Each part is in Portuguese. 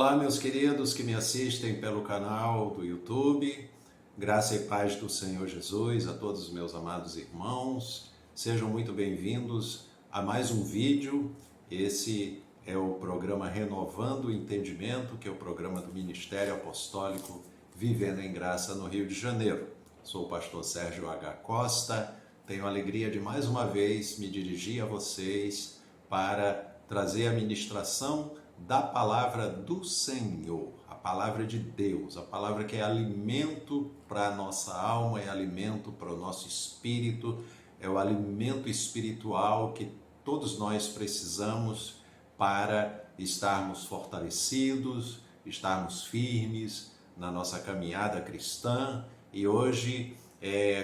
Olá, meus queridos que me assistem pelo canal do YouTube. Graça e paz do Senhor Jesus a todos os meus amados irmãos. Sejam muito bem-vindos a mais um vídeo. Esse é o programa Renovando o Entendimento, que é o programa do Ministério Apostólico Vivendo em Graça no Rio de Janeiro. Sou o pastor Sérgio H. Costa. Tenho a alegria de mais uma vez me dirigir a vocês para trazer a ministração da palavra do Senhor, a palavra de Deus, a palavra que é alimento para a nossa alma, é alimento para o nosso espírito, é o alimento espiritual que todos nós precisamos para estarmos fortalecidos, estarmos firmes na nossa caminhada cristã. E hoje,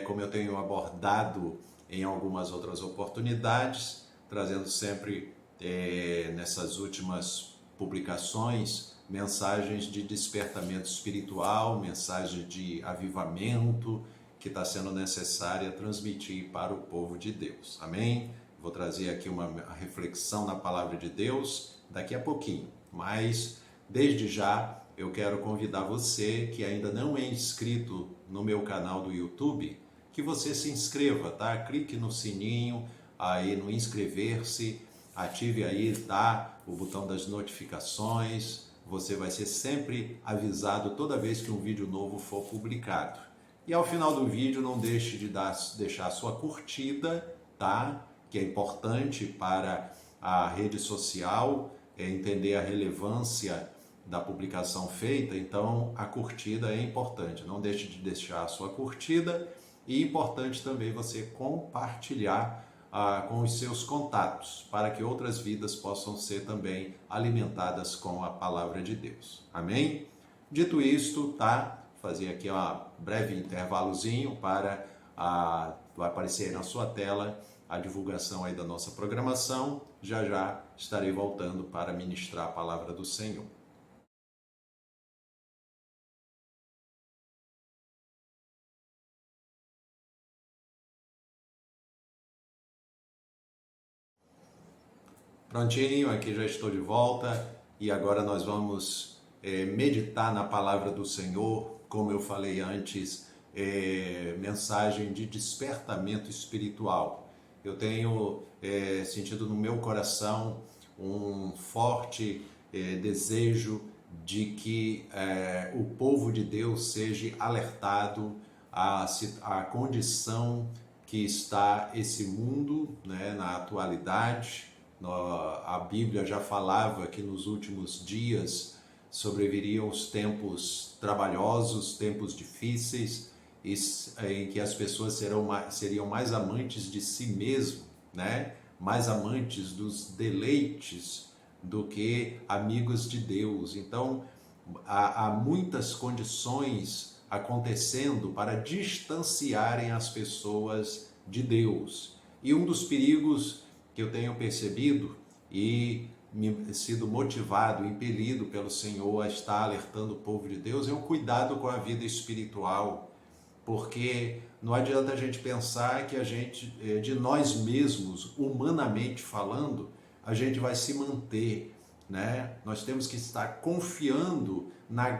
como eu tenho abordado em algumas outras oportunidades, trazendo sempre nessas últimas publicações, mensagens de despertamento espiritual, mensagem de avivamento que está sendo necessária transmitir para o povo de Deus. Amém? Vou trazer aqui uma reflexão na palavra de Deus daqui a pouquinho, mas desde já eu quero convidar você que ainda não é inscrito no meu canal do YouTube, que você se inscreva, tá? Clique no sininho aí no inscrever-se, ative aí, tá? O botão das notificações, você vai ser sempre avisado toda vez que um vídeo novo for publicado. E ao final do vídeo não deixe de deixar a sua curtida, tá? Que é importante para a rede social, entender a relevância da publicação feita, então a curtida é importante. Não deixe de deixar a sua curtida e importante também você compartilhar com os seus contatos, para que outras vidas possam ser também alimentadas com a palavra de Deus. Amém? Dito isto, tá? Fazer aqui um breve intervalozinho para vai aparecer aí na sua tela a divulgação aí da nossa programação. Já já estarei voltando para ministrar a palavra do Senhor. Prontinho, aqui já estou de volta e agora nós vamos meditar na palavra do Senhor, como eu falei antes, mensagem de despertamento espiritual. Eu tenho sentido no meu coração um forte desejo de que o povo de Deus seja alertado à condição que está esse mundo, né, na atualidade. A Bíblia já falava que nos últimos dias sobreviriam os tempos trabalhosos, tempos difíceis, em que as pessoas seriam mais amantes de si mesmo, né? Mais amantes dos deleites do que amigos de Deus. Então, há muitas condições acontecendo para distanciarem as pessoas de Deus. E um dos perigos que eu tenho percebido e sido motivado, impelido pelo Senhor a estar alertando o povo de Deus é o cuidado com a vida espiritual, porque não adianta a gente pensar que a gente, de nós mesmos, humanamente falando, a gente vai se manter, né? Nós temos que estar confiando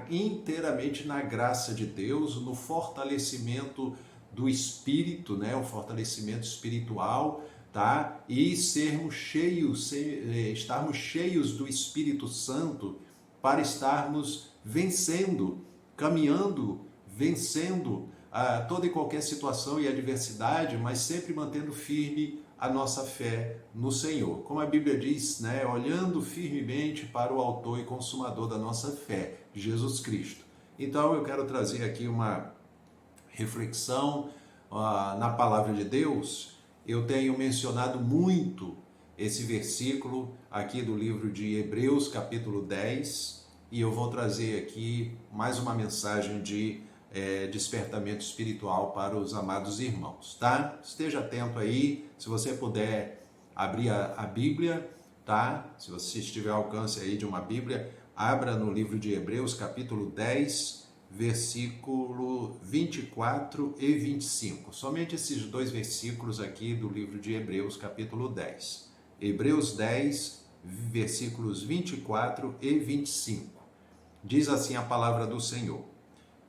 inteiramente na graça de Deus, no fortalecimento do espírito, né? O fortalecimento espiritual, tá? E estarmos cheios do Espírito Santo para estarmos vencendo, caminhando, vencendo toda e qualquer situação e adversidade, mas sempre mantendo firme a nossa fé no Senhor. Como a Bíblia diz, né? Olhando firmemente para o autor e consumador da nossa fé, Jesus Cristo. Então eu quero trazer aqui uma reflexão na palavra de Deus. Eu tenho mencionado muito esse versículo aqui do livro de Hebreus, capítulo 10, e eu vou trazer aqui mais uma mensagem de despertamento espiritual para os amados irmãos, tá? Esteja atento aí, se você puder abrir a Bíblia, tá? Se você estiver ao alcance aí de uma Bíblia, abra no livro de Hebreus, capítulo 10, versículo 24 e 25. Somente esses dois versículos aqui do livro de Hebreus, capítulo 10. Hebreus 10, versículos 24 e 25. Diz assim a palavra do Senhor: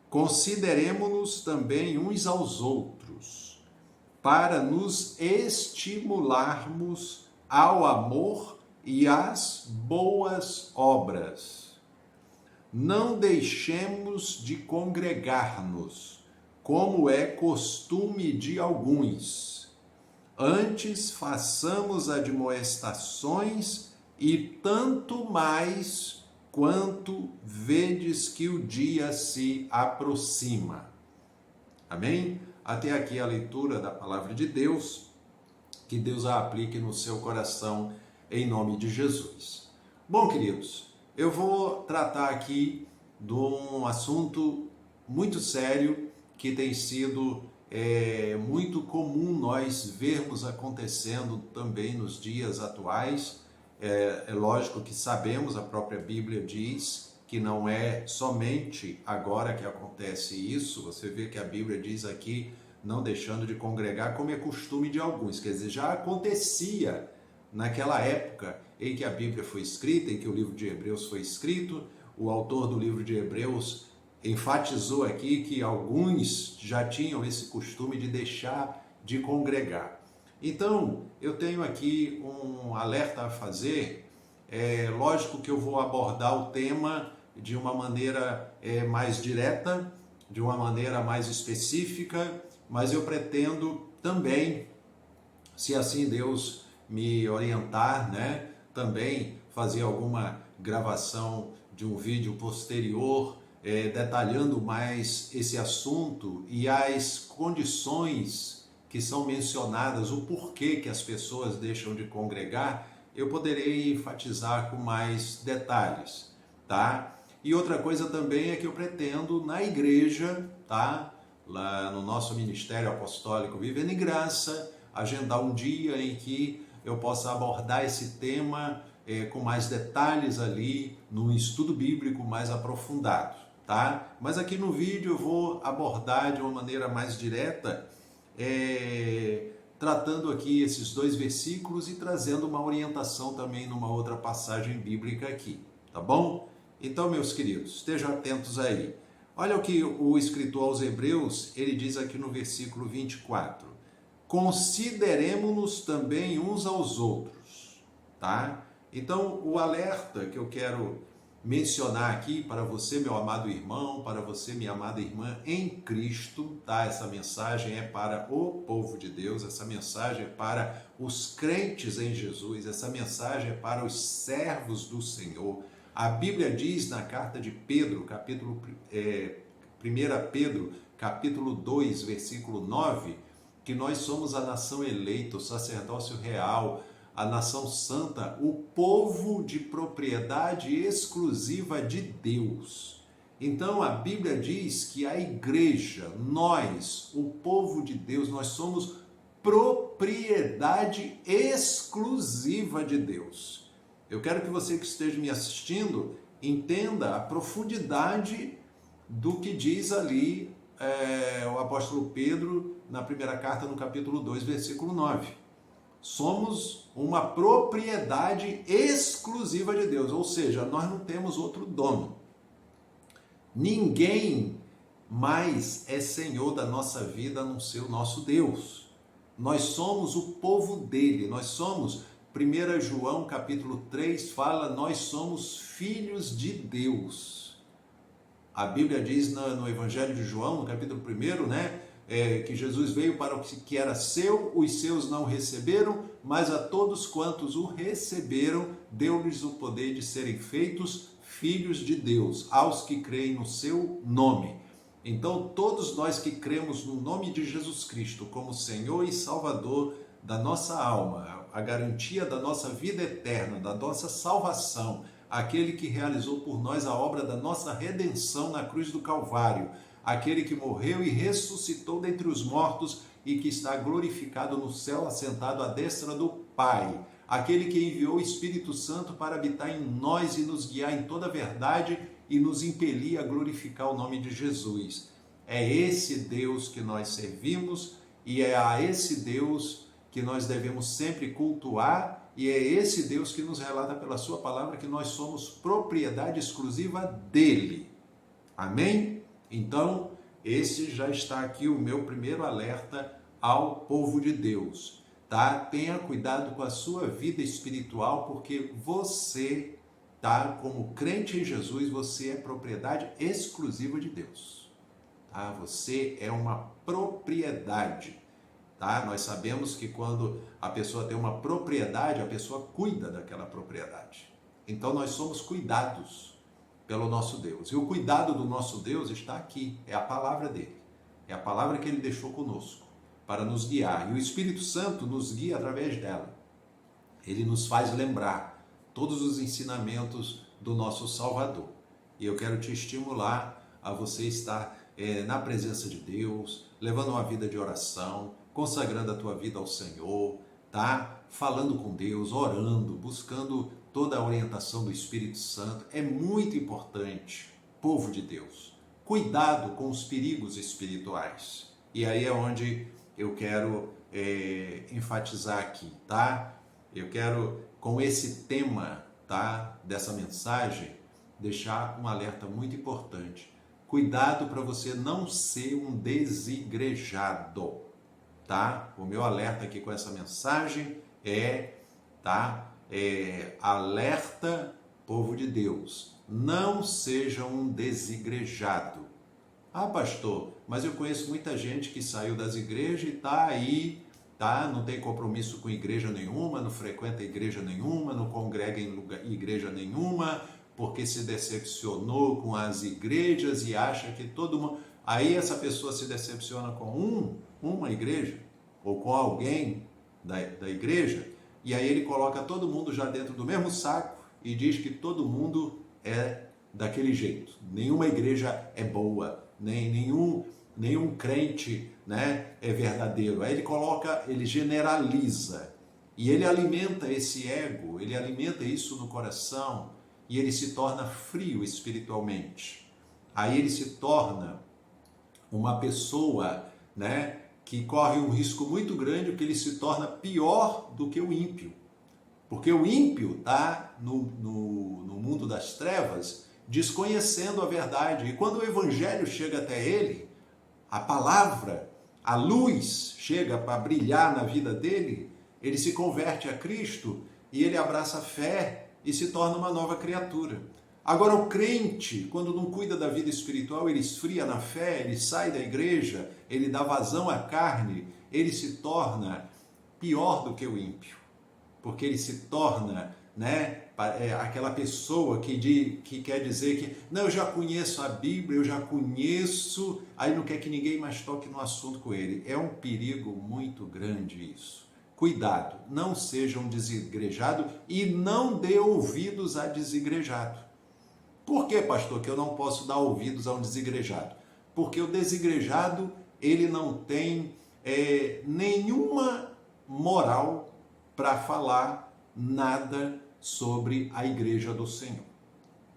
consideremo-nos também uns aos outros, para nos estimularmos ao amor e às boas obras. Não deixemos de congregar-nos, como é costume de alguns. Antes façamos admoestações, e tanto mais quanto vedes que o dia se aproxima. Amém? Até aqui a leitura da palavra de Deus. Que Deus a aplique no seu coração, em nome de Jesus. Bom, queridos, eu vou tratar aqui de um assunto muito sério que tem sido muito comum nós vermos acontecendo também nos dias atuais. É lógico que sabemos, a própria Bíblia diz que não é somente agora que acontece isso. Você vê que a Bíblia diz aqui, não deixando de congregar, como é costume de alguns. Quer dizer, já acontecia naquela época em que a Bíblia foi escrita, em que o livro de Hebreus foi escrito. O autor do livro de Hebreus enfatizou aqui que alguns já tinham esse costume de deixar de congregar. Então, eu tenho aqui um alerta a fazer. Lógico que eu vou abordar o tema de uma maneira mais direta, de uma maneira mais específica, mas eu pretendo também, se assim Deus me orientar, né, também fazer alguma gravação de um vídeo posterior, detalhando mais esse assunto e as condições que são mencionadas, o porquê que as pessoas deixam de congregar, eu poderei enfatizar com mais detalhes, tá? E outra coisa também é que eu pretendo na igreja, tá? Lá no nosso Ministério Apostólico Vivendo em Graça, agendar um dia em que eu possa abordar esse tema com mais detalhes ali, num estudo bíblico mais aprofundado, tá? Mas aqui no vídeo eu vou abordar de uma maneira mais direta, tratando aqui esses 2 versículos e trazendo uma orientação também numa outra passagem bíblica aqui, tá bom? Então, meus queridos, estejam atentos aí. Olha o que o escritor aos Hebreus, ele diz aqui no versículo 24. Consideremo-nos também uns aos outros, tá? Então, o alerta que eu quero mencionar aqui para você, meu amado irmão, para você, minha amada irmã em Cristo, tá? Essa mensagem é para o povo de Deus, essa mensagem é para os crentes em Jesus, essa mensagem é para os servos do Senhor. A Bíblia diz na carta de Pedro, 1 Pedro, capítulo 2, versículo 9, que nós somos a nação eleita, o sacerdócio real, a nação santa, o povo de propriedade exclusiva de Deus. Então a Bíblia diz que a igreja, nós, o povo de Deus, nós somos propriedade exclusiva de Deus. Eu quero que você que esteja me assistindo entenda a profundidade do que diz ali o apóstolo Pedro na primeira carta, no capítulo 2, versículo 9. Somos uma propriedade exclusiva de Deus, ou seja, nós não temos outro dono. Ninguém mais é senhor da nossa vida a não ser o nosso Deus. Nós somos o povo dele, nós somos, 1 João capítulo 3 fala, nós somos filhos de Deus. A Bíblia diz no Evangelho de João, no capítulo 1, né? Que Jesus veio para o que era seu, os seus não receberam, mas a todos quantos o receberam, deu-lhes o poder de serem feitos filhos de Deus, aos que creem no seu nome. Então, todos nós que cremos no nome de Jesus Cristo como Senhor e Salvador da nossa alma, a garantia da nossa vida eterna, da nossa salvação, aquele que realizou por nós a obra da nossa redenção na cruz do Calvário, aquele que morreu e ressuscitou dentre os mortos e que está glorificado no céu, assentado à destra do Pai, aquele que enviou o Espírito Santo para habitar em nós e nos guiar em toda a verdade e nos impelir a glorificar o nome de Jesus. É esse Deus que nós servimos e é a esse Deus que nós devemos sempre cultuar E é esse Deus que nos relata pela sua palavra que nós somos propriedade exclusiva dele. Amém? Então, esse já está aqui o meu primeiro alerta ao povo de Deus, tá? Tenha cuidado com a sua vida espiritual, porque você, tá? Como crente em Jesus, você é propriedade exclusiva de Deus, tá? Você é uma propriedade, tá? Nós sabemos que quando a pessoa tem uma propriedade, a pessoa cuida daquela propriedade. Então, nós somos cuidados pelo nosso Deus. E o cuidado do nosso Deus está aqui, é a palavra dele. É a palavra que ele deixou conosco para nos guiar. E o Espírito Santo nos guia através dela. Ele nos faz lembrar todos os ensinamentos do nosso Salvador. E eu quero te estimular a você estar na presença de Deus, levando uma vida de oração, consagrando a tua vida ao Senhor, tá? Falando com Deus, orando, buscando toda a orientação do Espírito Santo. É muito importante, povo de Deus, cuidado com os perigos espirituais. E aí é onde eu quero enfatizar aqui, tá? Eu quero, com esse tema, tá, dessa mensagem, deixar um alerta muito importante. Cuidado para você não ser um desigrejado, tá? O meu alerta aqui com essa mensagem alerta, povo de Deus, não seja um desigrejado. Ah, pastor, mas eu conheço muita gente que saiu das igrejas e está aí, tá? Não tem compromisso com igreja nenhuma, não frequenta igreja nenhuma, não congrega em igreja nenhuma, porque se decepcionou com as igrejas e acha que todo mundo... Aí essa pessoa se decepciona com uma igreja ou com alguém da igreja, e aí ele coloca todo mundo já dentro do mesmo saco e diz que todo mundo é daquele jeito. Nenhuma igreja é boa, nenhum crente, né, é verdadeiro. Aí ele generaliza e ele alimenta esse ego, ele alimenta isso no coração e ele se torna frio espiritualmente. Aí ele se torna uma pessoa, né, que corre um risco muito grande, porque ele se torna pior do que o ímpio. Porque o ímpio está no mundo das trevas, desconhecendo a verdade. E quando o evangelho chega até ele, a palavra, a luz chega para brilhar na vida dele, ele se converte a Cristo e ele abraça a fé e se torna uma nova criatura. Agora, o crente, quando não cuida da vida espiritual, ele esfria na fé, ele sai da igreja, ele dá vazão à carne, ele se torna pior do que o ímpio. Porque ele se torna, né, aquela pessoa que quer dizer que, não, eu já conheço a Bíblia, eu já conheço, aí não quer que ninguém mais toque no assunto com ele. É um perigo muito grande isso. Cuidado, não seja um desigrejado e não dê ouvidos a desigrejado. Por que, pastor, que eu não posso dar ouvidos a um desigrejado? Porque o desigrejado, ele não tem nenhuma moral para falar nada sobre a igreja do Senhor.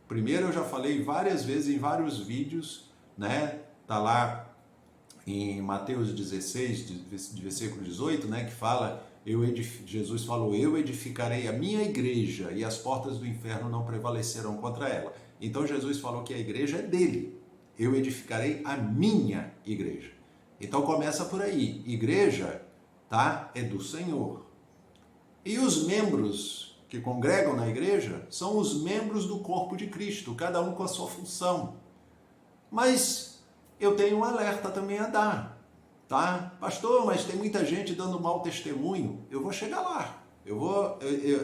Primeiro, eu já falei várias vezes em vários vídeos, né? Tá lá em Mateus 16, de versículo 18, né? Que fala, Jesus falou, eu edificarei a minha igreja e as portas do inferno não prevalecerão contra ela. Então Jesus falou que a igreja é dele. Eu edificarei a minha igreja. Então começa por aí. Igreja, tá? É do Senhor. E os membros que congregam na igreja são os membros do corpo de Cristo, cada um com a sua função. Mas eu tenho um alerta também a dar, tá? Pastor, mas tem muita gente dando mau testemunho. Eu vou chegar lá.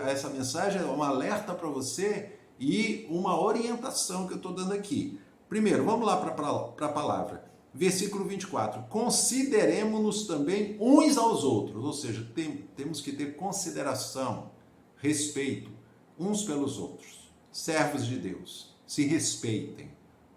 Essa mensagem é um alerta para você e uma orientação que eu estou dando aqui. Primeiro, vamos lá para a palavra. Versículo 24. Consideremos-nos também uns aos outros, ou seja, temos que ter consideração, respeito uns pelos outros. Servos de Deus, se respeitem,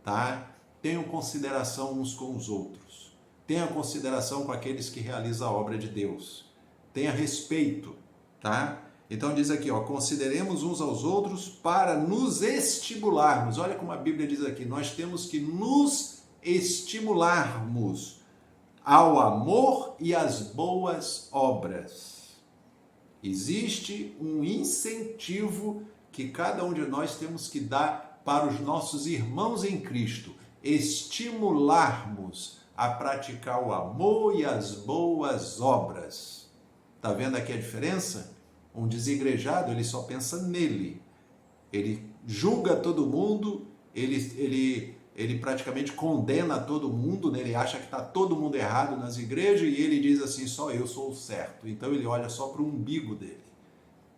tá? Tenham consideração uns com os outros. Tenha consideração com aqueles que realizam a obra de Deus. Tenha respeito, tá? Então diz aqui, ó, consideremos uns aos outros para nos estimularmos. Olha como a Bíblia diz aqui, nós temos que nos estimularmos ao amor e às boas obras. Existe um incentivo que cada um de nós temos que dar para os nossos irmãos em Cristo, estimularmos a praticar o amor e as boas obras. Está vendo aqui a diferença? Um desigrejado, ele só pensa nele. Ele julga todo mundo, ele praticamente condena todo mundo, né? Ele acha que está todo mundo errado nas igrejas e ele diz assim, só eu sou o certo. Então ele olha só para o umbigo dele.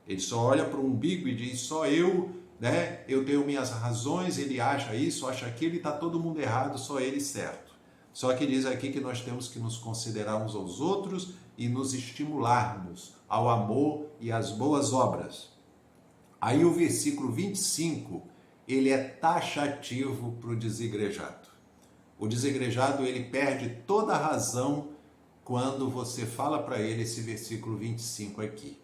Ele só olha para o umbigo e diz, só eu, né? Eu tenho minhas razões, ele acha isso, acha aquilo e está todo mundo errado, só ele certo. Só que diz aqui que nós temos que nos considerar uns aos outros e nos estimularmos ao amor e às boas obras. Aí o versículo 25, ele é taxativo para o desigrejado. O desigrejado, ele perde toda a razão quando você fala para ele esse versículo 25 aqui.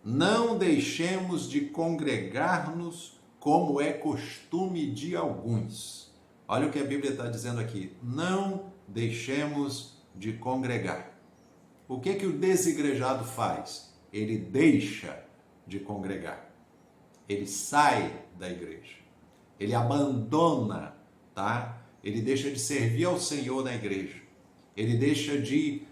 Não deixemos de congregar-nos como é costume de alguns. Olha o que a Bíblia está dizendo aqui. Não deixemos de congregar. O que o desigrejado faz? Ele deixa de congregar. Ele sai da igreja. Ele abandona, tá? Ele deixa de servir ao Senhor na igreja. Ele deixa de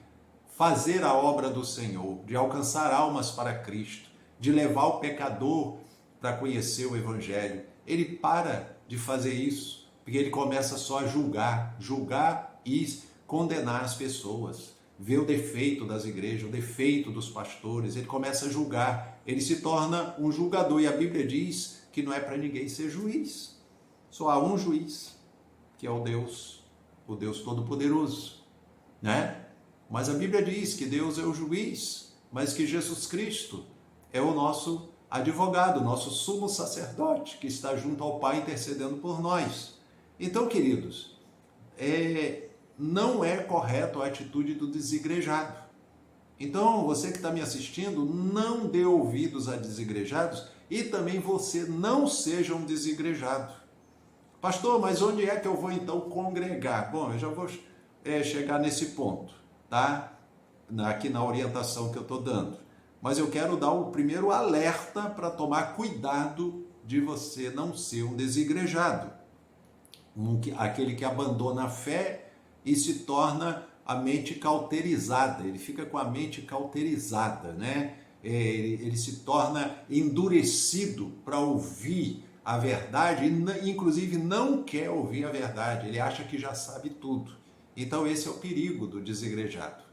fazer a obra do Senhor, de alcançar almas para Cristo, de levar o pecador para conhecer o Evangelho. Ele para de fazer isso, porque ele começa só a julgar e condenar as pessoas, ver o defeito das igrejas, o defeito dos pastores, ele começa a julgar, ele se torna um julgador, e a Bíblia diz que não é para ninguém ser juiz, só há um juiz, que é o Deus Todo-Poderoso, né? Mas a Bíblia diz que Deus é o juiz, mas que Jesus Cristo é o nosso advogado, nosso sumo sacerdote, que está junto ao Pai intercedendo por nós. Então, queridos, não é correto a atitude do desigrejado. Então, você que está me assistindo, não dê ouvidos a desigrejados e também você não seja um desigrejado. Pastor, mas onde é que eu vou então congregar? Bom, eu já vou chegar nesse ponto, tá? Aqui na orientação que eu estou dando. Mas eu quero dar o primeiro alerta para tomar cuidado de você não ser um desigrejado. Aquele que abandona a fé e se torna a mente cauterizada, ele fica com a mente cauterizada, né? Ele se torna endurecido para ouvir a verdade, e inclusive não quer ouvir a verdade, ele acha que já sabe tudo. Então esse é o perigo do desigrejado.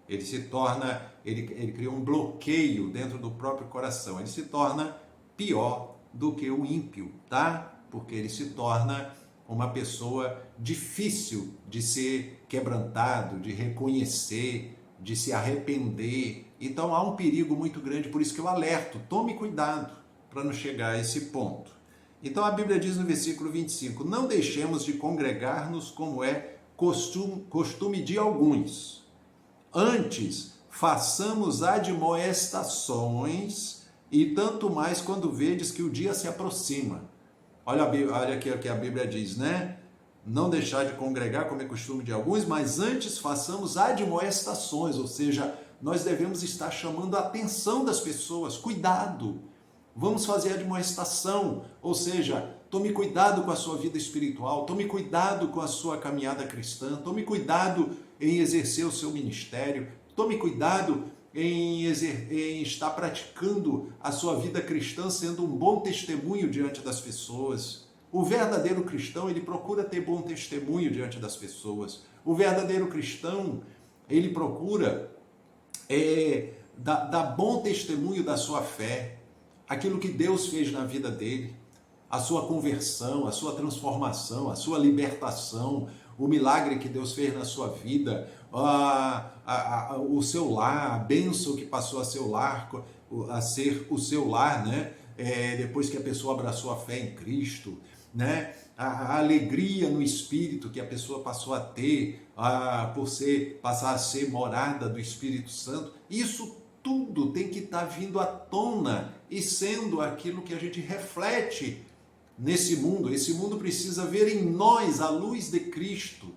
Ele se torna, ele cria um bloqueio dentro do próprio coração, ele se torna pior do que o ímpio, tá? Porque ele se torna uma pessoa difícil de ser quebrantado, de reconhecer, de se arrepender. Então há um perigo muito grande, por isso que eu alerto, tome cuidado para não chegar a esse ponto. Então a Bíblia diz no versículo 25, não deixemos de congregar-nos como é costume de alguns. Antes, façamos admoestações, e tanto mais quando vedes que o dia se aproxima. Olha aqui o que a Bíblia diz, né? Não deixar de congregar, como é costume de alguns, mas antes façamos admoestações, ou seja, nós devemos estar chamando a atenção das pessoas. Cuidado! Vamos fazer admoestação, ou seja, tome cuidado com a sua vida espiritual, tome cuidado com a sua caminhada cristã, tome cuidado em exercer o seu ministério, tome cuidado em estar praticando a sua vida cristã, sendo um bom testemunho diante das pessoas. O verdadeiro cristão, ele procura ter bom testemunho diante das pessoas. O verdadeiro cristão, ele procura dar bom testemunho da sua fé, aquilo que Deus fez na vida dele, a sua conversão, a sua transformação, a sua libertação, o milagre que Deus fez na sua vida, o seu lar, a bênção que passou a ser o seu lar, né? Depois que a pessoa abraçou a fé em Cristo, né? A alegria no Espírito que a pessoa passou a ter, passar a ser morada do Espírito Santo, isso tudo tem que estar vindo à tona e sendo aquilo que a gente reflete nesse mundo. Esse mundo precisa ver em nós a luz de Cristo,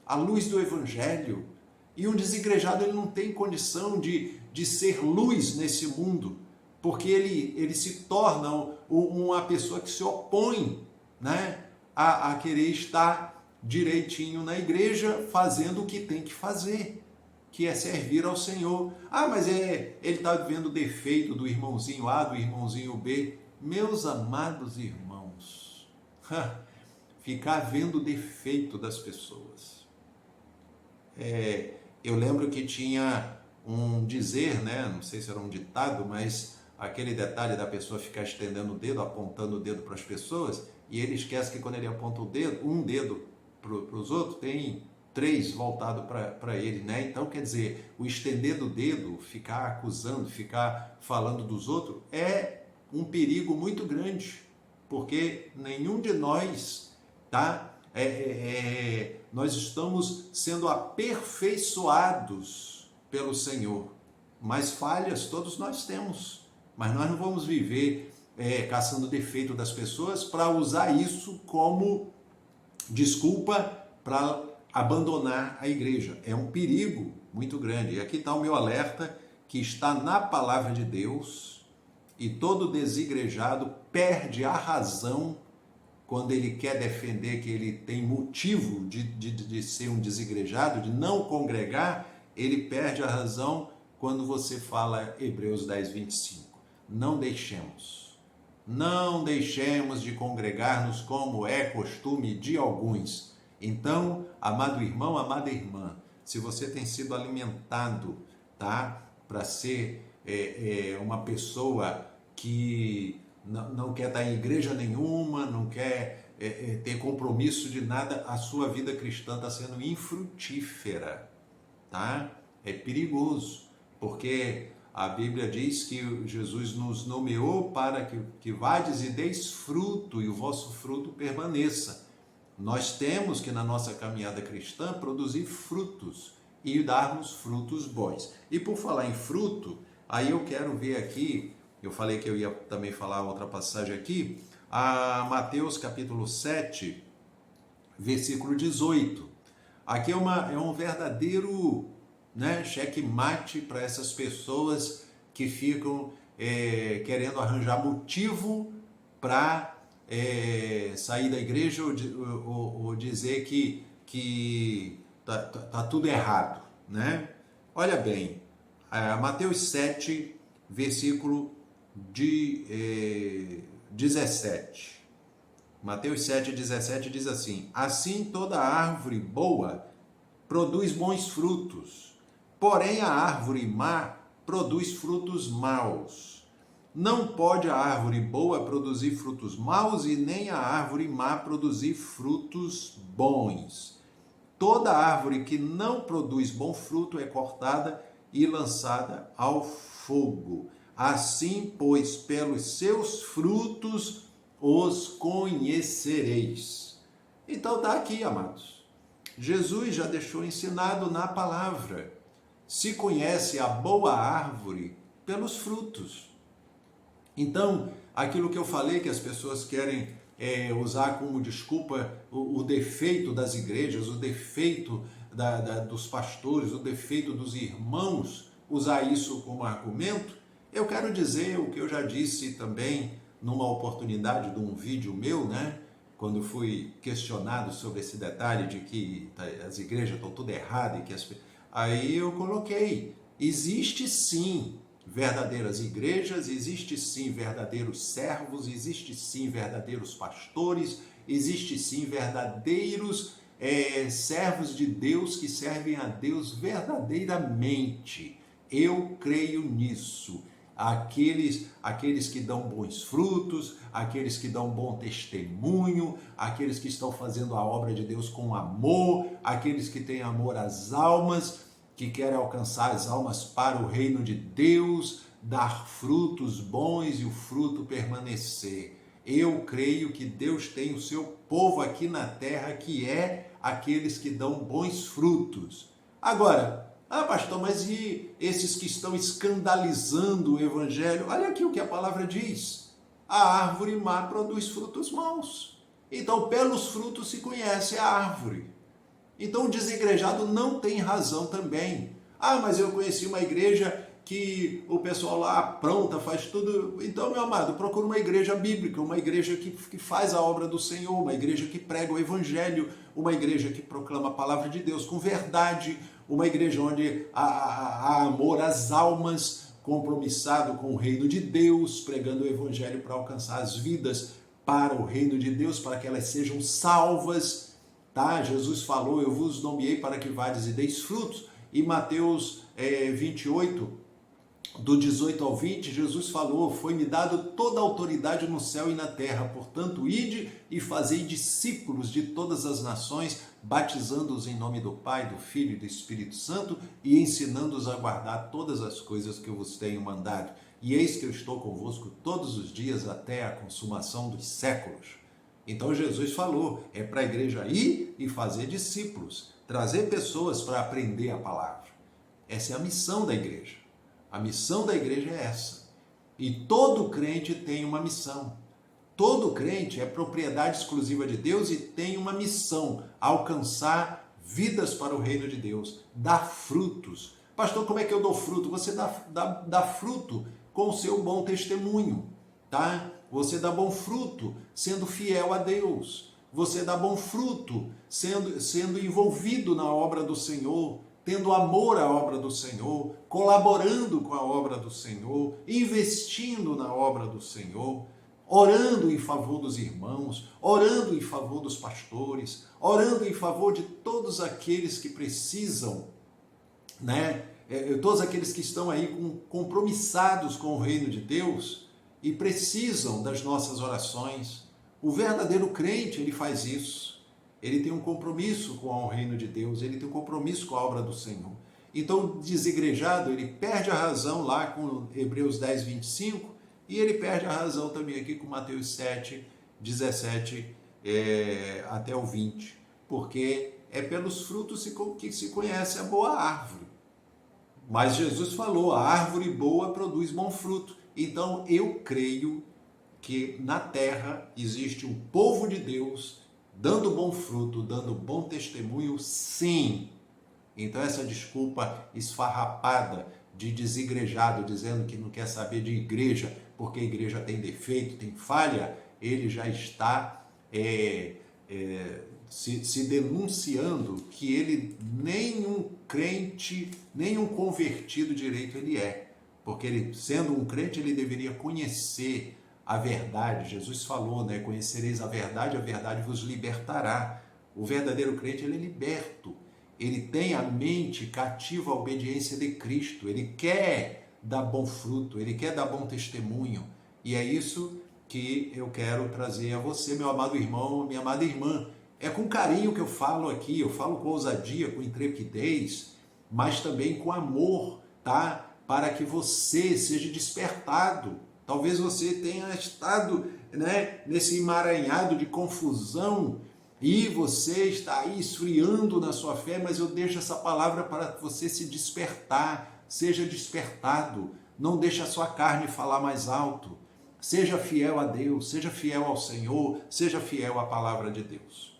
a luz do Evangelho. E um desigrejado, ele não tem condição de ser luz nesse mundo. porque ele se torna uma pessoa que se opõe, né, a querer estar direitinho na igreja, fazendo o que tem que fazer, que é servir ao Senhor. Ah, mas ele está vendo o defeito do irmãozinho A, do irmãozinho B. Meus amados irmãos, ficar vendo o defeito das pessoas. Eu lembro que tinha um dizer, né? Não sei se era um ditado, mas aquele detalhe da pessoa ficar estendendo o dedo, apontando o dedo para as pessoas, e ele esquece que quando ele aponta um dedo para os outros, tem 3 voltado para ele, né? Então, quer dizer, o estender do dedo, ficar acusando, ficar falando dos outros, é um perigo muito grande, porque nenhum de nós, tá? Nós estamos sendo aperfeiçoados pelo Senhor, mas falhas todos nós temos, mas nós não vamos viver caçando defeito das pessoas para usar isso como desculpa para abandonar a igreja. É um perigo muito grande. E aqui está o meu alerta, que está na palavra de Deus, e todo desigrejado perde a razão quando ele quer defender que ele tem motivo de ser um desigrejado, de não congregar. Ele perde a razão quando você fala Hebreus 10, 25. Não deixemos de congregar-nos como é costume de alguns. Então, amado irmão, amada irmã, se você tem sido alimentado, tá, para ser uma pessoa que não quer estar em igreja nenhuma, não quer ter compromisso de nada, a sua vida cristã está sendo infrutífera, tá? É perigoso, porque a Bíblia diz que Jesus nos nomeou para que vades e deis fruto, e o vosso fruto permaneça. Nós temos que, na nossa caminhada cristã, produzir frutos e darmos frutos bons. E por falar em fruto, aí eu quero ver aqui, eu falei que eu ia também falar outra passagem aqui, a Mateus capítulo 7, versículo 18. Aqui é um verdadeiro, né, checkmate para essas pessoas que ficam querendo arranjar motivo para sair da igreja ou dizer que tá tudo errado, né? Olha bem, Mateus 7, versículo 17. Mateus 7, 17 diz assim: assim toda árvore boa produz bons frutos, porém a árvore má produz frutos maus. Não pode a árvore boa produzir frutos maus e nem a árvore má produzir frutos bons. Toda árvore que não produz bom fruto é cortada e lançada ao fogo. Assim, pois, pelos seus frutos os conhecereis. Então está aqui, amados. Jesus já deixou ensinado na palavra. Se conhece a boa árvore pelos frutos. Então, aquilo que eu falei que as pessoas querem usar como desculpa o defeito das igrejas, o defeito dos pastores, o defeito dos irmãos, usar isso como argumento, eu quero dizer o que eu já disse também numa oportunidade de um vídeo meu, né? Quando fui questionado sobre esse detalhe de que as igrejas estão tudo erradas, aí eu coloquei, existe sim verdadeiras igrejas, existe sim verdadeiros servos, existe sim verdadeiros pastores, existe sim verdadeiros servos de Deus que servem a Deus verdadeiramente. Eu creio nisso. Aqueles que dão bons frutos, aqueles que dão bom testemunho, aqueles que estão fazendo a obra de Deus com amor, aqueles que têm amor às almas, que querem alcançar as almas para o reino de Deus, dar frutos bons e o fruto permanecer. Eu creio que Deus tem o seu povo aqui na terra, que é aqueles que dão bons frutos. Agora, pastor, mas e esses que estão escandalizando o evangelho? Olha aqui o que a palavra diz. A árvore má produz frutos maus. Então, pelos frutos se conhece a árvore. Então, o desigrejado não tem razão também. Mas eu conheci uma igreja que o pessoal lá apronta, faz tudo. Então, meu amado, procura uma igreja bíblica, uma igreja que faz a obra do Senhor, uma igreja que prega o evangelho, uma igreja que proclama a palavra de Deus com verdade, uma igreja onde há amor às almas, compromissado com o reino de Deus, pregando o evangelho para alcançar as vidas para o reino de Deus, para que elas sejam salvas, tá? Jesus falou, eu vos nomeei para que vades e deis frutos. E Mateus 28, do 18 ao 20, Jesus falou, foi-me dado toda a autoridade no céu e na terra, portanto, ide e fazei discípulos de todas as nações, batizando-os em nome do Pai, do Filho e do Espírito Santo e ensinando-os a guardar todas as coisas que eu vos tenho mandado. E eis que eu estou convosco todos os dias até a consumação dos séculos. Então Jesus falou, é para a igreja ir e fazer discípulos, trazer pessoas para aprender a palavra. Essa é a missão da igreja. A missão da igreja é essa. E todo crente tem uma missão. Todo crente é propriedade exclusiva de Deus e tem uma missão, alcançar vidas para o reino de Deus, dar frutos. Pastor, como é que eu dou fruto? Você dá fruto com o seu bom testemunho, tá? Você dá bom fruto sendo fiel a Deus. Você dá bom fruto sendo envolvido na obra do Senhor, tendo amor à obra do Senhor, colaborando com a obra do Senhor, investindo na obra do Senhor, orando em favor dos irmãos, orando em favor dos pastores, orando em favor de todos aqueles que precisam, né? Todos aqueles que estão aí compromissados com o reino de Deus e precisam das nossas orações. O verdadeiro crente, ele faz isso. Ele tem um compromisso com o reino de Deus, ele tem um compromisso com a obra do Senhor. Então, o desigrejado, ele perde a razão lá com Hebreus 10, 25, e ele perde a razão também aqui com Mateus 7, 17 até o 20, porque é pelos frutos que se conhece a boa árvore. Mas Jesus falou, a árvore boa produz bom fruto. Então, eu creio que na terra existe um povo de Deus dando bom fruto, dando bom testemunho, sim. Então essa desculpa esfarrapada de desigrejado, dizendo que não quer saber de igreja, porque a igreja tem defeito, tem falha, ele já está se denunciando que ele nem um crente, nem um convertido direito ele é. Porque ele, sendo um crente, ele deveria conhecer a verdade. Jesus falou, né? Conhecereis a verdade vos libertará. O verdadeiro crente, ele é liberto. Ele tem a mente cativa à obediência de Cristo. Ele quer dar bom fruto, ele quer dar bom testemunho. E é isso que eu quero trazer a você, meu amado irmão, minha amada irmã. É com carinho que eu falo aqui, eu falo com ousadia, com intrepidez, mas também com amor, tá? Para que você seja despertado. Talvez você tenha estado, né, nesse emaranhado de confusão e você está aí esfriando na sua fé, mas eu deixo essa palavra para você se despertar. Seja despertado, não deixe a sua carne falar mais alto. Seja fiel a Deus, seja fiel ao Senhor, seja fiel à palavra de Deus.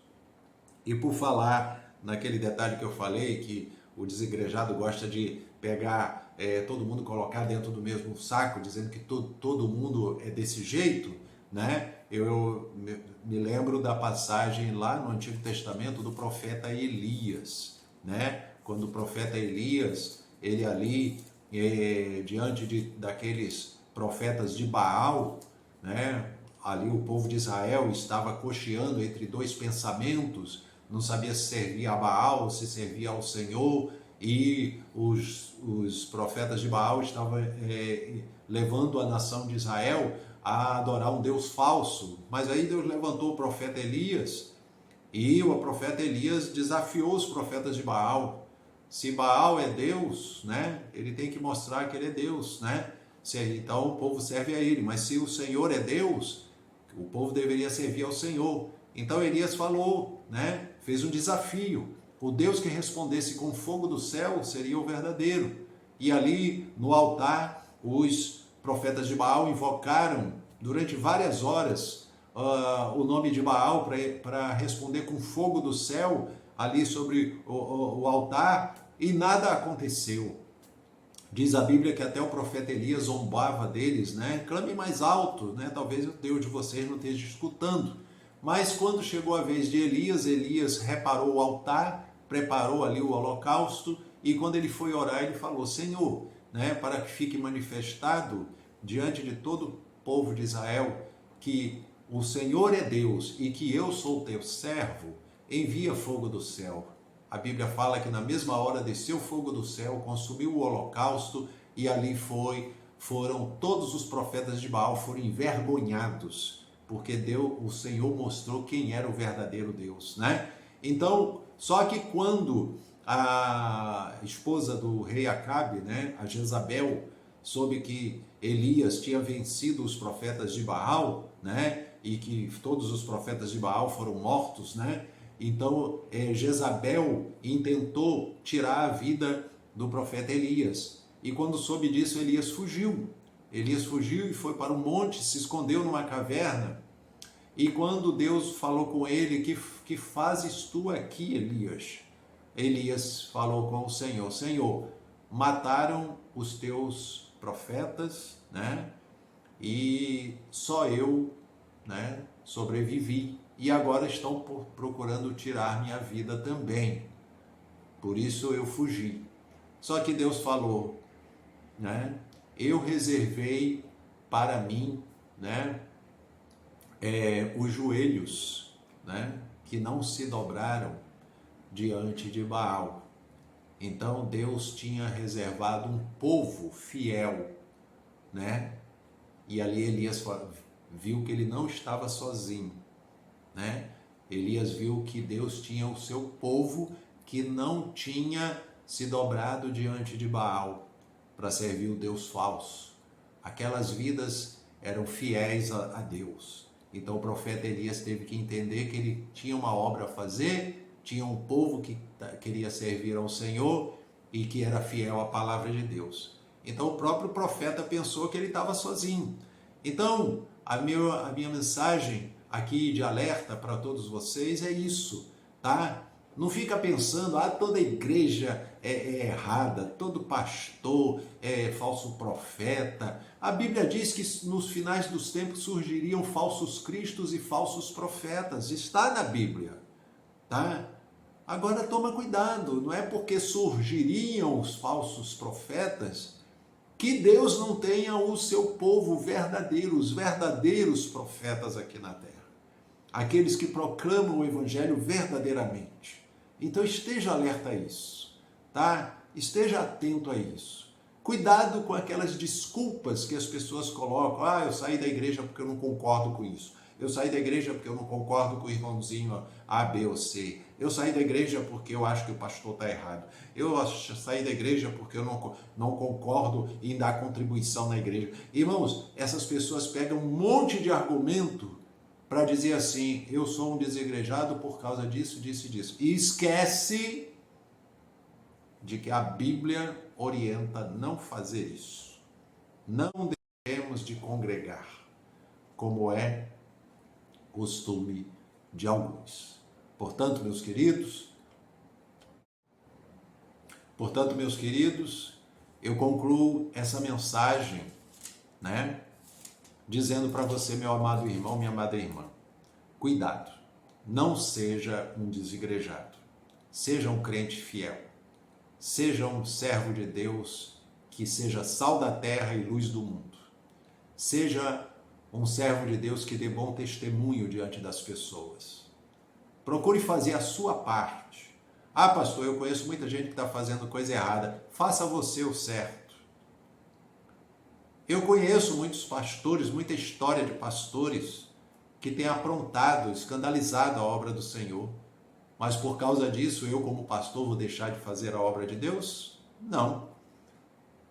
E por falar naquele detalhe que eu falei, que o desigrejado gosta de pegar todo mundo, colocar dentro do mesmo saco, dizendo que todo mundo é desse jeito, né? Eu me lembro da passagem lá no Antigo Testamento do profeta Elias, né? Quando o profeta Elias, ele ali, diante daqueles profetas de Baal, né? Ali o povo de Israel estava cocheando entre dois pensamentos, não sabia se servia a Baal ou se servia ao Senhor, e os profetas de Baal estavam levando a nação de Israel a adorar um Deus falso. Mas aí Deus levantou o profeta Elias, e o profeta Elias desafiou os profetas de Baal. Se Baal é Deus, né, ele tem que mostrar que ele é Deus, né? Então o povo serve a ele, mas se o Senhor é Deus, o povo deveria servir ao Senhor. Então Elias falou, né, fez um desafio. O Deus que respondesse com fogo do céu seria o verdadeiro. E ali no altar, os profetas de Baal invocaram durante várias horas o nome de Baal para responder com fogo do céu ali sobre o altar, e nada aconteceu. Diz a Bíblia que até o profeta Elias zombava deles, né? Clame mais alto, né? Talvez o Deus de vocês não esteja escutando. Mas quando chegou a vez de Elias, Elias reparou o altar, preparou ali o holocausto, e quando ele foi orar, ele falou: Senhor, né, para que fique manifestado diante de todo o povo de Israel que o Senhor é Deus e que eu sou teu servo, envia fogo do céu. A Bíblia fala que na mesma hora desceu fogo do céu, consumiu o holocausto, e ali foram todos os profetas de Baal foram envergonhados, porque o Senhor mostrou quem era o verdadeiro Deus, né? Então, só que quando a esposa do rei Acabe, né, a Jezabel, soube que Elias tinha vencido os profetas de Baal, né, e que todos os profetas de Baal foram mortos, né? Então, Jezabel intentou tirar a vida do profeta Elias. E quando soube disso, Elias fugiu. Elias fugiu e foi para um monte, se escondeu numa caverna. E quando Deus falou com ele: que fazes tu aqui, Elias? Elias falou com o Senhor: Senhor, mataram os teus profetas, né? E só eu, né, sobrevivi. E agora estão procurando tirar minha vida também. Por isso eu fugi. Só que Deus falou, né? Eu reservei para mim, né, os joelhos, né, que não se dobraram diante de Baal. Então Deus tinha reservado um povo fiel, né? E ali Elias viu que ele não estava sozinho, né? Elias viu que Deus tinha o seu povo que não tinha se dobrado diante de Baal para servir o Deus falso. Aquelas vidas eram fiéis a Deus. Então o profeta Elias teve que entender que ele tinha uma obra a fazer, tinha um povo que queria servir ao Senhor e que era fiel à palavra de Deus. Então o próprio profeta pensou que ele estava sozinho. Então a minha mensagem aqui de alerta para todos vocês é isso, tá? Não fica pensando, toda igreja é errada, todo pastor é falso profeta. A Bíblia diz que nos finais dos tempos surgiriam falsos cristos e falsos profetas. Está na Bíblia, tá? Agora toma cuidado, não é porque surgiriam os falsos profetas que Deus não tenha o seu povo verdadeiro, os verdadeiros profetas aqui na terra. Aqueles que proclamam o evangelho verdadeiramente. Então esteja alerta a isso, tá? Esteja atento a isso. Cuidado com aquelas desculpas que as pessoas colocam. Eu saí da igreja porque eu não concordo com isso. Eu saí da igreja porque eu não concordo com o irmãozinho A, B ou C. Eu saí da igreja porque eu acho que o pastor está errado. Eu saí da igreja porque eu não concordo em dar contribuição na igreja. Irmãos, essas pessoas pegam um monte de argumento para dizer assim: eu sou um desigrejado por causa disso, disso e disso. E esquece de que a Bíblia orienta não fazer isso. Não devemos de congregar, como é costume de alguns. Portanto, meus queridos, eu concluo essa mensagem, né, dizendo para você, meu amado irmão, minha amada irmã, cuidado, não seja um desigrejado, seja um crente fiel, seja um servo de Deus que seja sal da terra e luz do mundo, seja um servo de Deus que dê bom testemunho diante das pessoas. Procure fazer a sua parte. Pastor, eu conheço muita gente que está fazendo coisa errada. Faça você o certo. Eu conheço muitos pastores, muita história de pastores que têm aprontado, escandalizado a obra do Senhor. Mas por causa disso, eu como pastor vou deixar de fazer a obra de Deus? Não.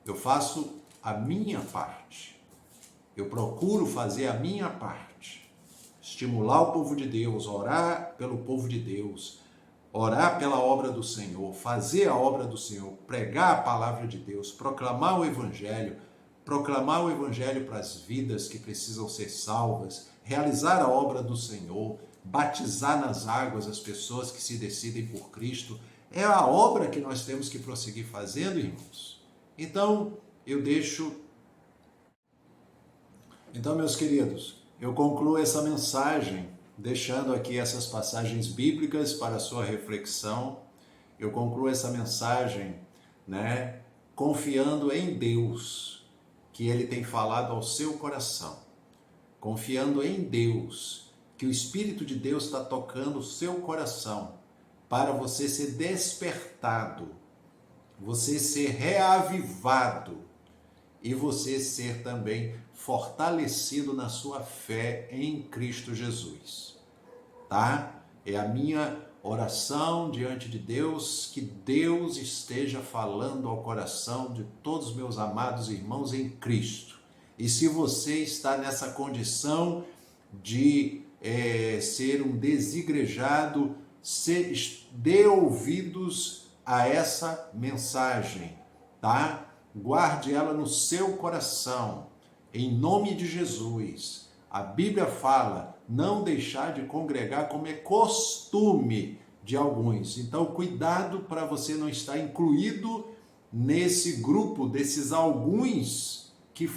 Eu faço a minha parte. Eu procuro fazer a minha parte. Estimular o povo de Deus, orar pelo povo de Deus, orar pela obra do Senhor, fazer a obra do Senhor, pregar a palavra de Deus, proclamar o Evangelho para as vidas que precisam ser salvas, realizar a obra do Senhor, batizar nas águas as pessoas que se decidem por Cristo. É a obra que nós temos que prosseguir fazendo, irmãos. Então, meus queridos, eu concluo essa mensagem deixando aqui essas passagens bíblicas para a sua reflexão. Eu concluo essa mensagem, confiando em Deus, que Ele tem falado ao seu coração. Confiando em Deus, que o Espírito de Deus está tocando o seu coração para você ser despertado, você ser reavivado e você ser também fortalecido na sua fé em Cristo Jesus, tá? É a minha oração diante de Deus, que Deus esteja falando ao coração de todos os meus amados irmãos em Cristo. E se você está nessa condição de ser um desigrejado, dê ouvidos a essa mensagem, tá? Guarde ela no seu coração, em nome de Jesus. A Bíblia fala, não deixar de congregar como é costume de alguns. Então, cuidado para você não estar incluído nesse grupo desses alguns que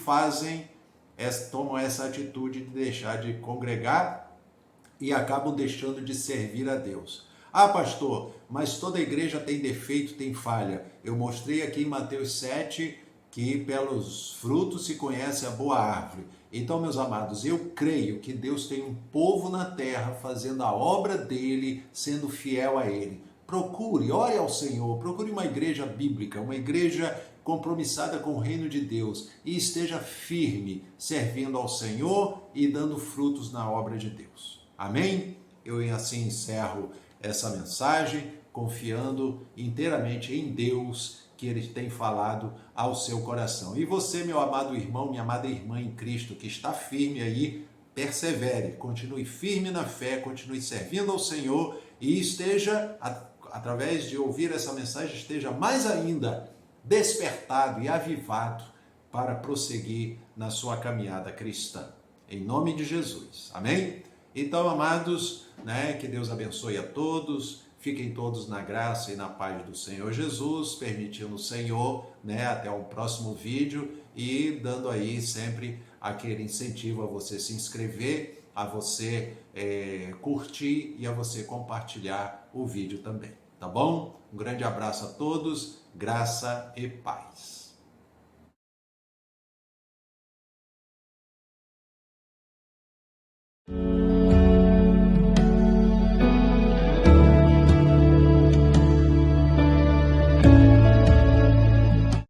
tomam essa atitude de deixar de congregar e acabam deixando de servir a Deus. Ah, pastor, mas toda igreja tem defeito, tem falha. Eu mostrei aqui em Mateus 7 que pelos frutos se conhece a boa árvore. Então, meus amados, eu creio que Deus tem um povo na terra fazendo a obra dele, sendo fiel a ele. Procure, ore ao Senhor, procure uma igreja bíblica, uma igreja compromissada com o reino de Deus e esteja firme, servindo ao Senhor e dando frutos na obra de Deus. Amém? Eu assim encerro essa mensagem, confiando inteiramente em Deus, que Ele tem falado ao seu coração. E você, meu amado irmão, minha amada irmã em Cristo, que está firme aí, persevere, continue firme na fé, continue servindo ao Senhor e esteja, através de ouvir essa mensagem, esteja mais ainda despertado e avivado para prosseguir na sua caminhada cristã. Em nome de Jesus. Amém? Então, amados, que Deus abençoe a todos, fiquem todos na graça e na paz do Senhor Jesus, permitindo o Senhor, até o próximo vídeo e dando aí sempre aquele incentivo a você se inscrever, a você curtir e a você compartilhar o vídeo também, tá bom? Um grande abraço a todos, graça e paz.